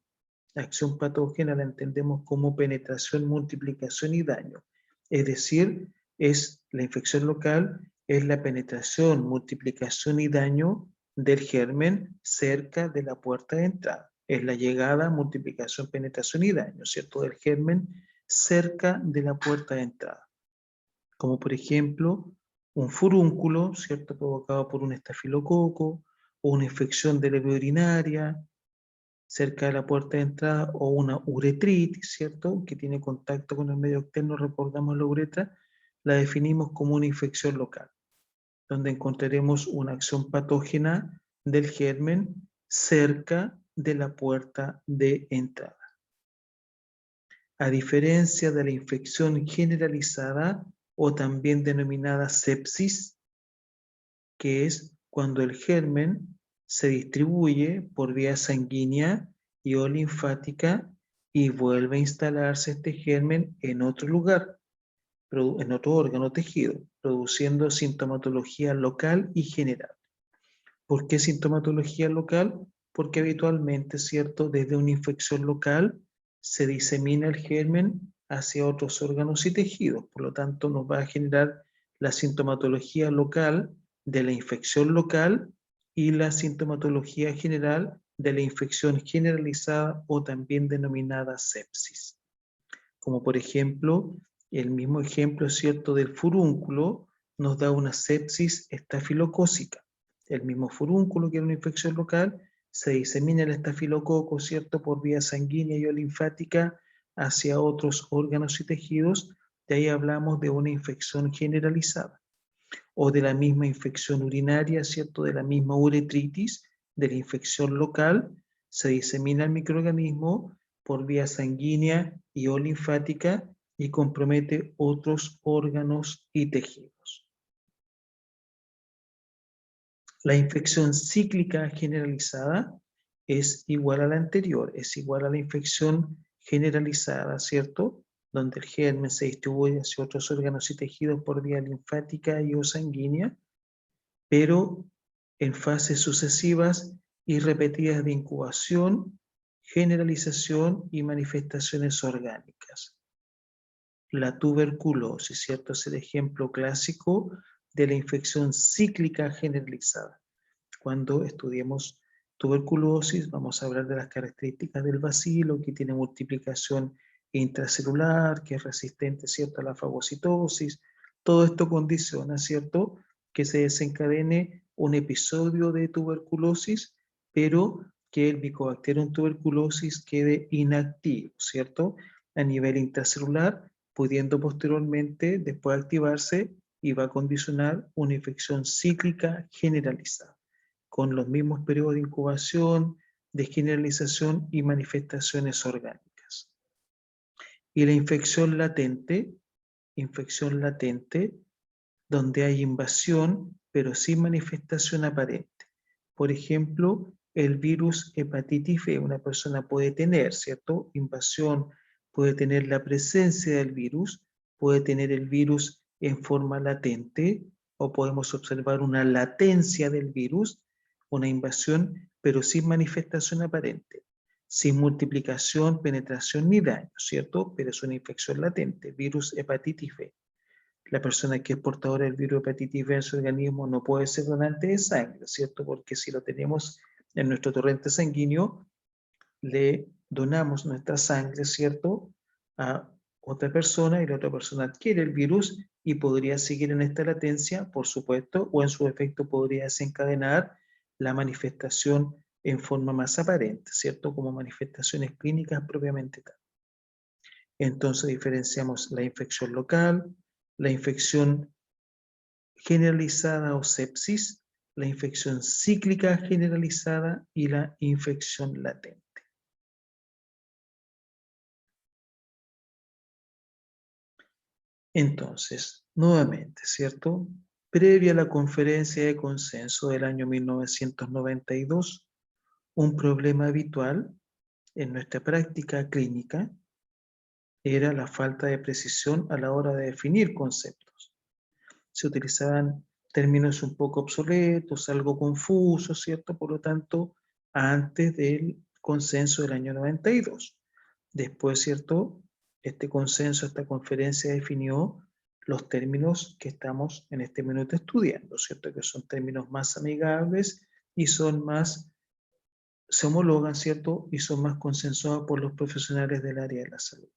La acción patógena la entendemos como penetración, multiplicación y daño. Es decir, la infección local es la penetración, multiplicación y daño del germen cerca de la puerta de entrada. Es la llegada, multiplicación, penetración y daño, ¿cierto?, del germen cerca de la puerta de entrada. Como por ejemplo, un furúnculo, ¿cierto?, provocado por un estafilococo, o una infección de la vía urinaria cerca de la puerta de entrada, o una uretritis, ¿cierto?, que tiene contacto con el medio externo. Recordamos la uretra, la definimos como una infección local, donde encontraremos una acción patógena del germen cerca de la puerta de entrada. A diferencia de la infección generalizada, o también denominada sepsis, que es cuando el germen se distribuye por vía sanguínea y o linfática y vuelve a instalarse este germen en otro lugar, en otro órgano o tejido, produciendo sintomatología local y general. ¿Por qué sintomatología local? Porque habitualmente, ¿cierto?, desde una infección local se disemina el germen hacia otros órganos y tejidos. Por lo tanto, nos va a generar la sintomatología local de la infección local y la sintomatología general de la infección generalizada o también denominada sepsis. Como por ejemplo, el mismo ejemplo, ¿cierto?, del furúnculo nos da una sepsis estafilocócica. El mismo furúnculo, que era una infección local, se disemina el estafilococo, ¿cierto?, por vía sanguínea y o linfática hacia otros órganos y tejidos. De ahí hablamos de una infección generalizada. O de la misma infección urinaria, ¿cierto?, de la misma uretritis, de la infección local, se disemina el microorganismo por vía sanguínea y o linfática y compromete otros órganos y tejidos. La infección cíclica generalizada es igual a la anterior, es igual a la infección generalizada, ¿cierto?, donde el germen se distribuye hacia otros órganos y tejidos por vía linfática y o sanguínea, pero en fases sucesivas y repetidas de incubación, generalización y manifestaciones orgánicas. La tuberculosis, ¿cierto?, es el ejemplo clásico de la infección cíclica generalizada. Cuando estudiemos tuberculosis, vamos a hablar de las características del bacilo, que tiene multiplicación intracelular, que es resistente, ¿cierto?, a la fagocitosis. Todo esto condiciona, ¿cierto?, que se desencadene un episodio de tuberculosis, pero que el Mycobacterium tuberculosis quede inactivo, ¿cierto?, a nivel intracelular, pudiendo posteriormente después activarse y va a condicionar una infección cíclica generalizada, con los mismos periodos de incubación, de generalización y manifestaciones orgánicas. Y la infección latente, donde hay invasión, pero sin manifestación aparente. Por ejemplo, el virus hepatitis B, una persona puede tener, ¿cierto?, invasión, puede tener la presencia del virus, puede tener el virus en forma latente, o podemos observar una latencia del virus, una invasión, pero sin manifestación aparente, sin multiplicación, penetración ni daño, ¿cierto?, pero es una infección latente, virus hepatitis B. La persona que es portadora del virus hepatitis B en su organismo no puede ser donante de sangre, ¿cierto?, porque si lo tenemos en nuestro torrente sanguíneo, le donamos nuestra sangre, ¿cierto?, a otra persona y la otra persona adquiere el virus y podría seguir en esta latencia, por supuesto, o en su efecto podría desencadenar la manifestación en forma más aparente, ¿cierto?, como manifestaciones clínicas propiamente tal. Entonces diferenciamos la infección local, la infección generalizada o sepsis, la infección cíclica generalizada y la infección latente. Entonces, nuevamente, ¿cierto? Previa a la conferencia de consenso del año 1992, un problema habitual en nuestra práctica clínica era la falta de precisión a la hora de definir conceptos. Se utilizaban términos un poco obsoletos, algo confusos, ¿cierto? Por lo tanto, antes del consenso del año 92. Después, ¿cierto?, este consenso, esta conferencia definió los términos que estamos en este minuto estudiando, ¿cierto?, que son términos más amigables y son más, se homologan, ¿cierto?, y son más consensuados por los profesionales del área de la salud.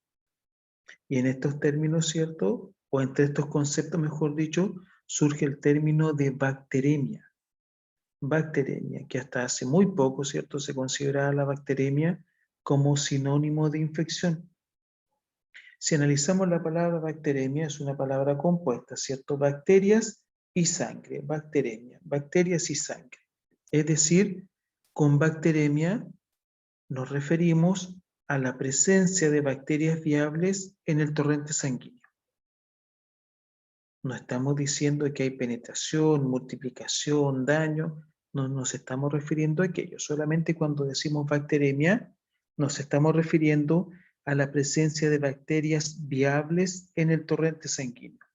Y en estos términos, ¿cierto?, o entre estos conceptos, mejor dicho, surge el término de bacteremia. Bacteremia, que hasta hace muy poco, ¿cierto?, se consideraba la bacteremia como sinónimo de infección. Si analizamos la palabra bacteremia, es una palabra compuesta, ¿cierto? Bacterias y sangre, bacteremia, bacterias y sangre. Es decir, con bacteremia nos referimos a la presencia de bacterias viables en el torrente sanguíneo. No estamos diciendo que hay penetración, multiplicación, daño, no nos estamos refiriendo a aquello. Solamente cuando decimos bacteremia, nos estamos refiriendo a la presencia de bacterias viables en el torrente sanguíneo.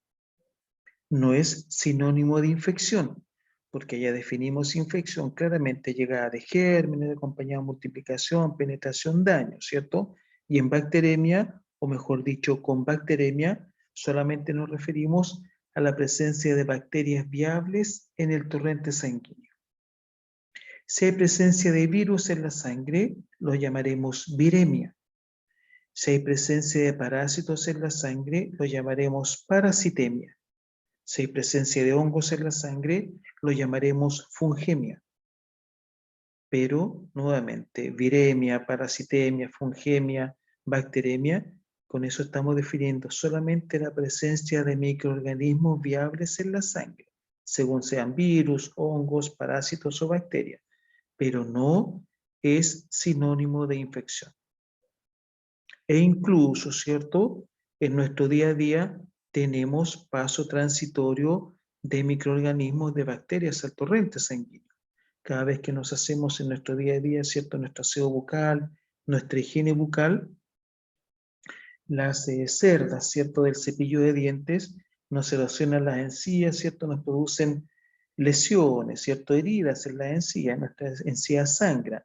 No es sinónimo de infección, porque ya definimos infección claramente llegada de gérmenes, acompañada de multiplicación, penetración, daño, ¿cierto? Y en bacteremia o mejor dicho, con bacteremia, solamente nos referimos a la presencia de bacterias viables en el torrente sanguíneo. Si hay presencia de virus en la sangre, lo llamaremos viremia. Si hay presencia de parásitos en la sangre, lo llamaremos parasitemia. Si hay presencia de hongos en la sangre, lo llamaremos fungemia. Pero, nuevamente, viremia, parasitemia, fungemia, bacteremia, con eso estamos definiendo solamente la presencia de microorganismos viables en la sangre, según sean virus, hongos, parásitos o bacterias, pero no es sinónimo de infección. E incluso, ¿cierto? En nuestro día a día tenemos paso transitorio de microorganismos de bacterias al torrente sanguíneo. Cada vez que nos hacemos en nuestro día a día, ¿cierto? Nuestro aseo bucal, nuestra higiene bucal, las cerdas, ¿cierto? Del cepillo de dientes nos erosionan las encías, ¿cierto? Nos producen lesiones, ¿cierto? Heridas en las encías, nuestras encías sangran.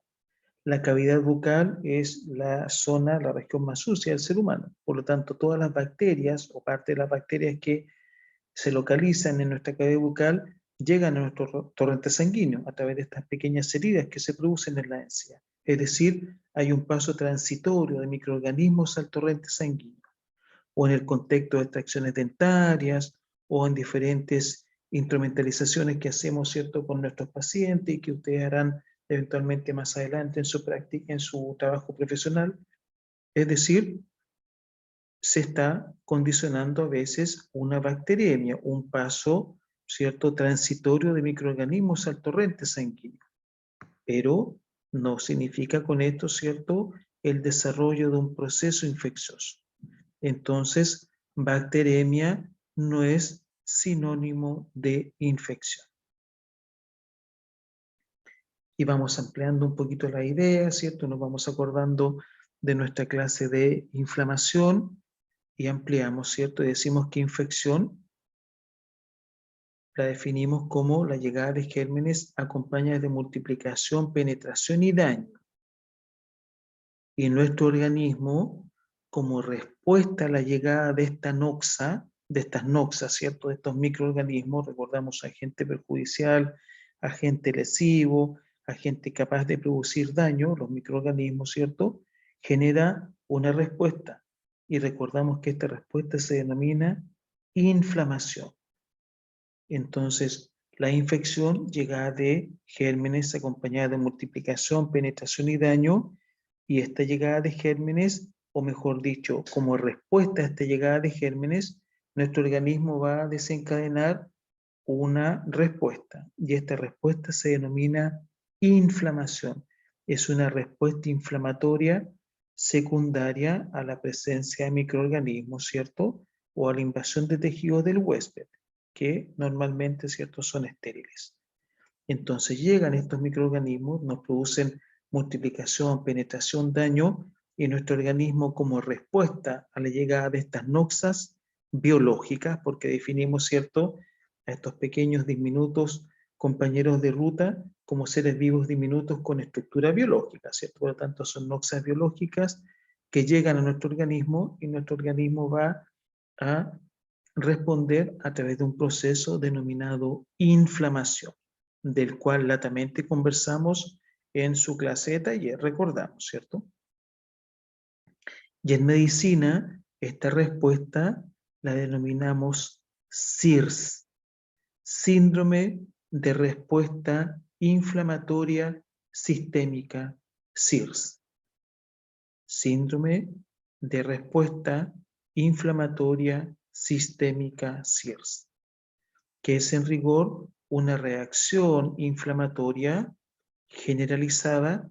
La cavidad bucal es la zona, la región más sucia del ser humano. Por lo tanto, todas las bacterias o parte de las bacterias que se localizan en nuestra cavidad bucal llegan a nuestro torrente sanguíneo a través de estas pequeñas heridas que se producen en la encía. Es decir, hay un paso transitorio de microorganismos al torrente sanguíneo, o en el contexto de extracciones dentarias, o en diferentes instrumentalizaciones que hacemos, ¿cierto?, con nuestros pacientes y que ustedes harán eventualmente más adelante en su práctica, en su trabajo profesional. Es decir, se está condicionando a veces una bacteremia, un paso, ¿cierto?, transitorio de microorganismos al torrente sanguíneo. Pero no significa con esto, ¿cierto?, el desarrollo de un proceso infeccioso. Entonces, bacteremia no es sinónimo de infección. Y vamos ampliando un poquito la idea, ¿cierto? Nos vamos acordando de nuestra clase de inflamación y ampliamos, ¿cierto? Y decimos que infección la definimos como la llegada de gérmenes acompañada de multiplicación, penetración y daño. Y nuestro organismo, como respuesta a la llegada de esta noxa, de estas noxas, ¿cierto? De estos microorganismos, recordamos agente perjudicial, agente lesivo, agente capaz de producir daño, los microorganismos, ¿cierto? Genera una respuesta. Y recordamos que esta respuesta se denomina inflamación. Entonces, la infección llega de gérmenes acompañada de multiplicación, penetración y daño, y esta llegada de gérmenes, o mejor dicho, como respuesta a esta llegada de gérmenes, nuestro organismo va a desencadenar una respuesta, y esta respuesta se denomina inflamación. Es una respuesta inflamatoria secundaria a la presencia de microorganismos, ¿cierto? O a la invasión de tejidos del huésped, que normalmente, ¿cierto?, son estériles. Entonces llegan estos microorganismos, nos producen multiplicación, penetración, daño, y nuestro organismo, como respuesta a la llegada de estas noxas biológicas, porque definimos, ¿cierto?, a estos pequeños diminutos compañeros de ruta como seres vivos diminutos con estructura biológica, ¿cierto? Por lo tanto, son noxas biológicas que llegan a nuestro organismo y nuestro organismo va a responder a través de un proceso denominado inflamación, del cual latamente conversamos en su clase de taller, recordamos, ¿cierto? Y en medicina, esta respuesta la denominamos SIRS, síndrome de respuesta inflamatoria sistémica, SIRS. Síndrome de respuesta inflamatoria sistémica, SIRS, que es en rigor una reacción inflamatoria generalizada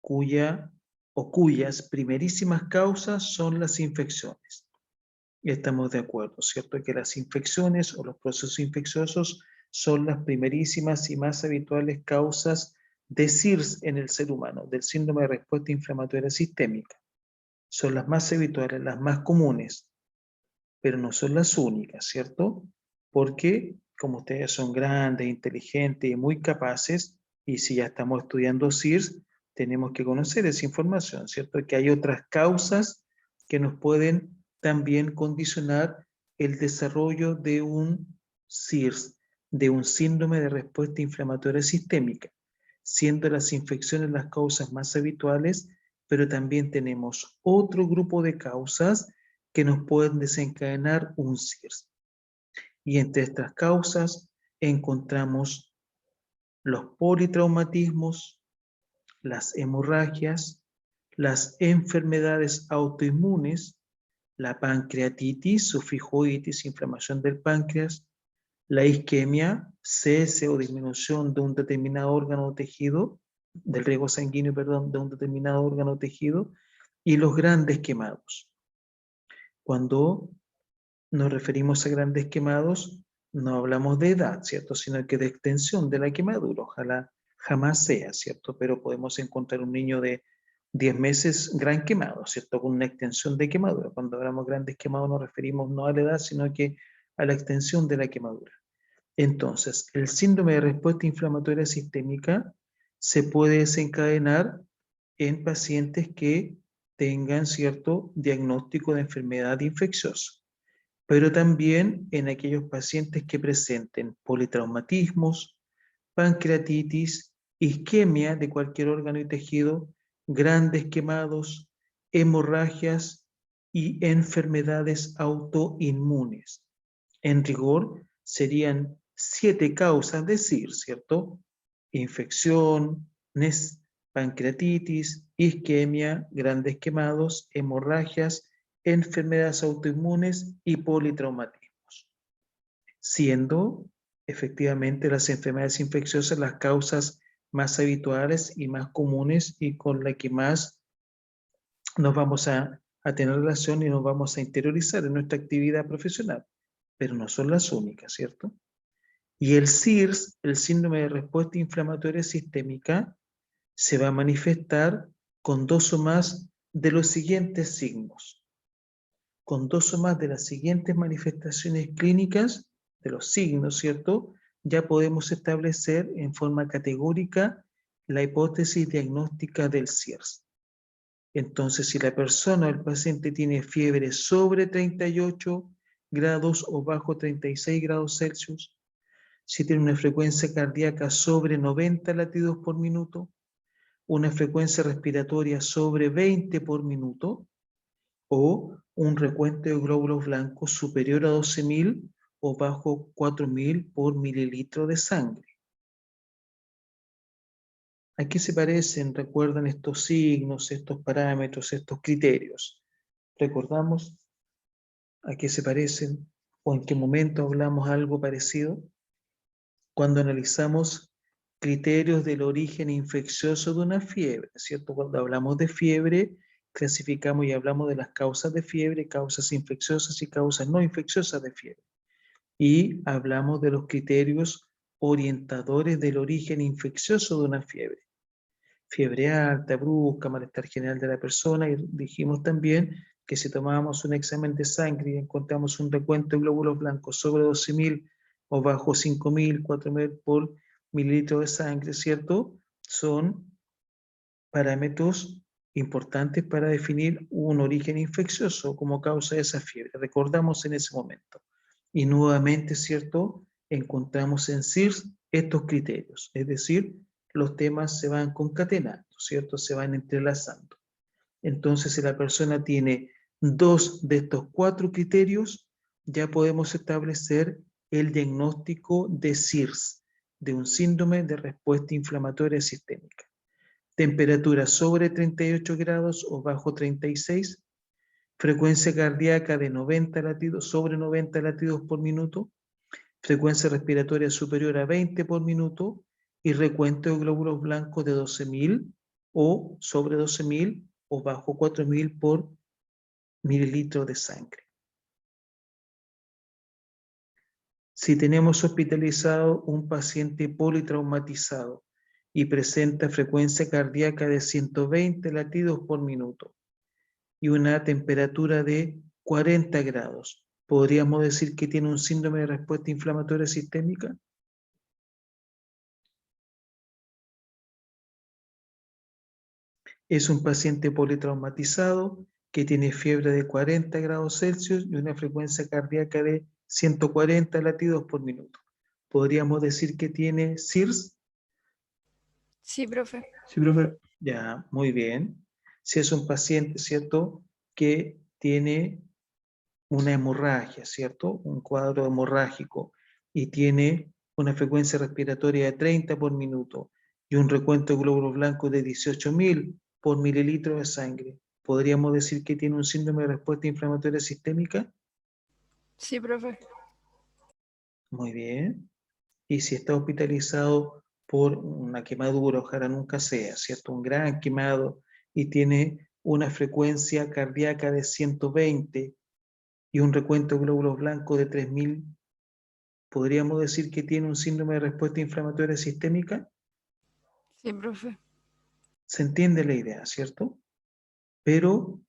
cuyas primerísimas causas son las infecciones. Y estamos de acuerdo, ¿cierto? Que las infecciones o los procesos infecciosos son las primerísimas y más habituales causas de SIRS en el ser humano, del síndrome de respuesta inflamatoria sistémica. Son las más habituales, las más comunes, pero no son las únicas, ¿cierto? Porque como ustedes son grandes, inteligentes y muy capaces, y si ya estamos estudiando SIRS, tenemos que conocer esa información, ¿cierto? Que hay otras causas que nos pueden también condicionar el desarrollo de un SIRS, de un síndrome de respuesta inflamatoria sistémica, siendo las infecciones las causas más habituales, pero también tenemos otro grupo de causas que nos pueden desencadenar un SIRS. Y entre estas causas encontramos los politraumatismos, las hemorragias, las enfermedades autoinmunes, la pancreatitis, sufijoides, inflamación del páncreas, la isquemia, cese o disminución de un determinado órgano o tejido, del riego sanguíneo, perdón, de un determinado órgano o tejido, y los grandes quemados. Cuando nos referimos a grandes quemados, no hablamos de edad, ¿cierto? Sino que de extensión de la quemadura. Ojalá jamás sea, ¿cierto? Pero podemos encontrar un niño de 10 meses gran quemado, ¿cierto? Con una extensión de quemadura. Cuando hablamos grandes quemados nos referimos no a la edad, sino que a la extensión de la quemadura. Entonces, el síndrome de respuesta inflamatoria sistémica se puede desencadenar en pacientes que tengan cierto diagnóstico de enfermedad infecciosa, pero también en aquellos pacientes que presenten politraumatismos, pancreatitis, isquemia de cualquier órgano y tejido, grandes quemados, hemorragias y enfermedades autoinmunes. En rigor, serían 7 causas de SIR, ¿cierto? Infección, pancreatitis, isquemia, grandes quemados, hemorragias, enfermedades autoinmunes y politraumatismos, siendo efectivamente las enfermedades infecciosas las causas más habituales y más comunes y con la que más nos vamos a tener relación y nos vamos a interiorizar en nuestra actividad profesional, pero no son las únicas, ¿cierto? Y el SIRS, el síndrome de respuesta inflamatoria sistémica, se va a manifestar con 2 o más de los siguientes signos, con 2 o más de las siguientes manifestaciones clínicas, de los signos, ¿cierto? Ya podemos establecer en forma categórica la hipótesis diagnóstica del SIRS. Entonces, si la persona o el paciente tiene fiebre sobre 38 grados o bajo 36 grados Celsius, si tiene una frecuencia cardíaca sobre 90 latidos por minuto, una frecuencia respiratoria sobre 20 por minuto, o un recuento de glóbulos blancos superior a 12.000 o bajo 4.000 por mililitro de sangre. ¿A qué se parecen? ¿Recuerdan estos signos, estos parámetros, estos criterios? ¿Recordamos a qué se parecen o en qué momento hablamos algo parecido? Cuando analizamos criterios del origen infeccioso de una fiebre, ¿cierto? Cuando hablamos de fiebre, clasificamos y hablamos de las causas de fiebre, causas infecciosas y causas no infecciosas de fiebre. Y hablamos de los criterios orientadores del origen infeccioso de una fiebre. Fiebre alta, brusca, malestar general de la persona, y dijimos también que si tomábamos un examen de sangre y encontramos un recuento de glóbulos blancos sobre 12.000 o bajo 5.000, 4.000 por mililitro de sangre, ¿cierto? Son parámetros importantes para definir un origen infeccioso como causa de esa fiebre. Recordamos en ese momento. Y nuevamente, ¿cierto? Encontramos en SIRS estos criterios, es decir, los temas se van concatenando, ¿cierto? Se van entrelazando. Entonces, si la persona tiene 2 de estos 4 criterios, ya podemos establecer el diagnóstico de SIRS, de un síndrome de respuesta inflamatoria sistémica. Temperatura sobre 38 grados o bajo 36, frecuencia cardíaca de 90 latidos, sobre 90 latidos por minuto, frecuencia respiratoria superior a 20 por minuto y recuento de glóbulos blancos de 12.000 o sobre 12.000 o bajo 4.000 por mililitro de sangre. Si tenemos hospitalizado un paciente politraumatizado y presenta frecuencia cardíaca de 120 latidos por minuto y una temperatura de 40 grados, ¿podríamos decir que tiene un síndrome de respuesta inflamatoria sistémica? Es un paciente politraumatizado que tiene fiebre de 40 grados Celsius y una frecuencia cardíaca de 140 latidos por minuto. ¿Podríamos decir que tiene SIRS? Sí, profe. Sí, profe. Ya, muy bien. Si es un paciente, ¿cierto?, que tiene una hemorragia, ¿cierto?, un cuadro hemorrágico, y tiene una frecuencia respiratoria de 30 por minuto y un recuento de glóbulos blancos de 18.000 por mililitro de sangre, ¿podríamos decir que tiene un síndrome de respuesta inflamatoria sistémica? Sí, profe. Muy bien. Y si está hospitalizado por una quemadura, ojalá nunca sea, ¿cierto?, un gran quemado, y tiene una frecuencia cardíaca de 120 y un recuento de glóbulos blancos de 3.000, ¿podríamos decir que tiene un síndrome de respuesta inflamatoria sistémica? Sí, profe. Se entiende la idea, ¿cierto? Pero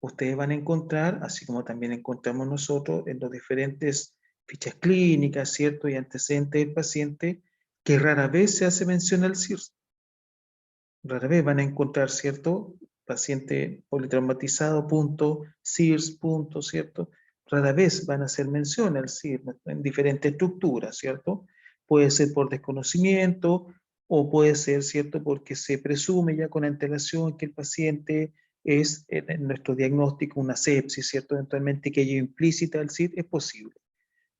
ustedes van a encontrar, así como también encontramos nosotros en las diferentes fichas clínicas, ¿cierto?, y antecedentes del paciente, que rara vez se hace mención al SIRS. Rara vez van a encontrar, ¿cierto?, paciente politraumatizado, punto, SIRS, punto, ¿cierto? Rara vez van a hacer mención al SIRS en diferentes estructuras, ¿cierto? Puede ser por desconocimiento o puede ser, ¿cierto?, porque se presume ya con antelación que el paciente es, en nuestro diagnóstico, una sepsis, ¿cierto? Eventualmente que haya implícita el SIRS es posible.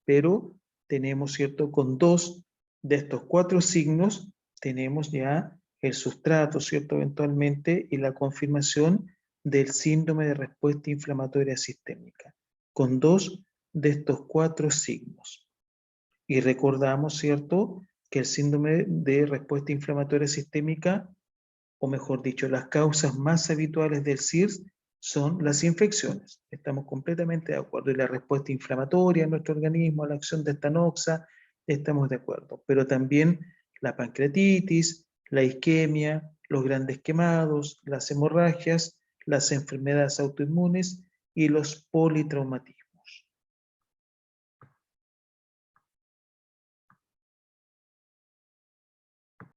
Pero tenemos, ¿cierto?, con 2 de estos 4 signos, tenemos ya el sustrato, ¿cierto?, eventualmente, y la confirmación del síndrome de respuesta inflamatoria sistémica, con 2 de estos 4 signos. Y recordamos, ¿cierto?, que el síndrome de respuesta inflamatoria sistémica, o mejor dicho, las causas más habituales del SIRS son las infecciones. Estamos completamente de acuerdo. Y la respuesta inflamatoria en nuestro organismo a la acción de esta noxa, estamos de acuerdo. Pero también la pancreatitis, la isquemia, los grandes quemados, las hemorragias, las enfermedades autoinmunes y los politraumatismos.